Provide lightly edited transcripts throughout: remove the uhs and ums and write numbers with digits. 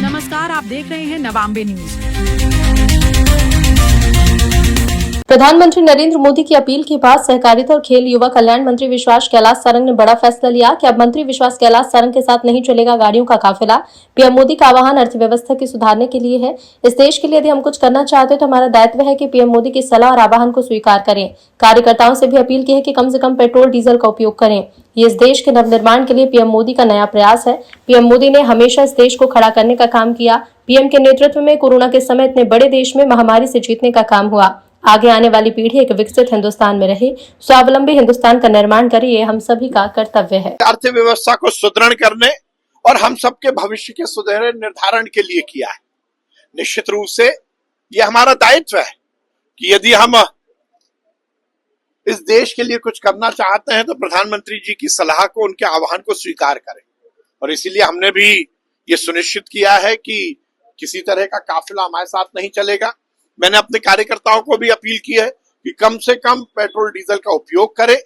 नमस्कार, आप देख रहे हैं नवांबे न्यूज। प्रधानमंत्री नरेंद्र मोदी की अपील के बाद सहकारिता और खेल युवा कल्याण मंत्री विश्वास कैलाश सारंग ने बड़ा फैसला लिया कि अब मंत्री विश्वास कैलाश सारंग के साथ नहीं चलेगा गाड़ियों का काफिला। पीएम मोदी का आह्वान अर्थव्यवस्था की सुधारने के लिए है। इस देश के लिए यदि हम कुछ करना चाहते हैं तो हमारा दायित्व है कि पीएम मोदी की सलाह और आह्वान को स्वीकार करें। कार्यकर्ताओं से भी अपील की है कि कम से कम पेट्रोल डीजल का उपयोग करें। ये इस देश के नवनिर्माण के लिए पीएम मोदी का नया प्रयास है। पीएम मोदी ने हमेशा इस देश को खड़ा करने का काम किया। पीएम के नेतृत्व में कोरोना के समय इतने बड़े देश में महामारी से जीतने का काम हुआ। आगे आने वाली पीढ़ी एक विकसित हिंदुस्तान में रहे, स्वावलंबी हिंदुस्तान का निर्माण करे, ये हम सभी का कर्तव्य है। अर्थव्यवस्था को सुदृढ़ करने और हम सबके भविष्य के सुनहरे निर्धारण के लिए किया है। निश्चित रूप से ये हमारा दायित्व है कि यदि हम इस देश के लिए कुछ करना चाहते हैं तो प्रधानमंत्री जी की सलाह को, उनके आह्वान को स्वीकार करें। और इसीलिए हमने भी ये सुनिश्चित किया है कि किसी तरह का काफिला हमारे साथ नहीं चलेगा। मैंने अपने कार्यकर्ताओं को भी अपील की है कि कम से कम पेट्रोल डीजल का उपयोग करें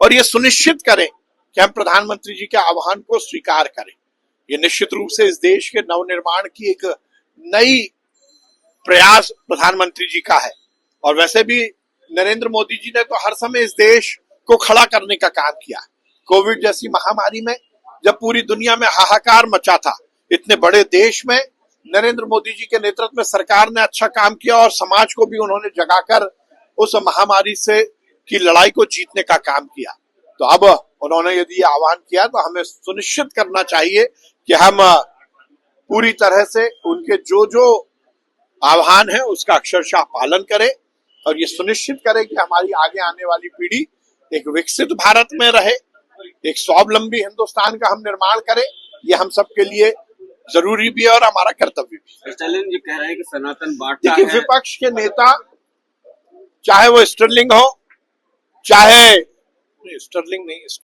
और ये सुनिश्चित करें कि हम प्रधानमंत्री जी के आह्वान को स्वीकार करें। ये निश्चित रूप से इस देश के नवनिर्माण की एक नई प्रयास प्रधानमंत्री जी का है। और वैसे भी नरेंद्र मोदी जी ने तो हर समय इस देश को खड़ा करने का काम किया। कोविड जैसी महामारी में जब पूरी दुनिया में हाहाकार मचा था, इतने बड़े देश में नरेंद्र मोदी जी के नेतृत्व में सरकार ने अच्छा काम किया और समाज को भी उन्होंने जगाकर उस महामारी से की लड़ाई को जीतने का काम किया। तो अब उन्होंने यदि आह्वान किया तो हमें सुनिश्चित करना चाहिए कि हम पूरी तरह से उनके जो जो आह्वान है उसका अक्षरशः पालन करें और ये सुनिश्चित करें कि हमारी आगे आने वाली पीढ़ी एक विकसित भारत में रहे, एक स्वावलंबी हिंदुस्तान का हम निर्माण करें। ये हम सबके लिए जरूरी भी है और हमारा कर्तव्य भी। स्टालिन जी कह रहे हैं कि सनातन बांटता देखिए, है। विपक्ष के नेता चाहे वो स्टर्लिंग हो, चाहे स्टर्लिंग नहीं,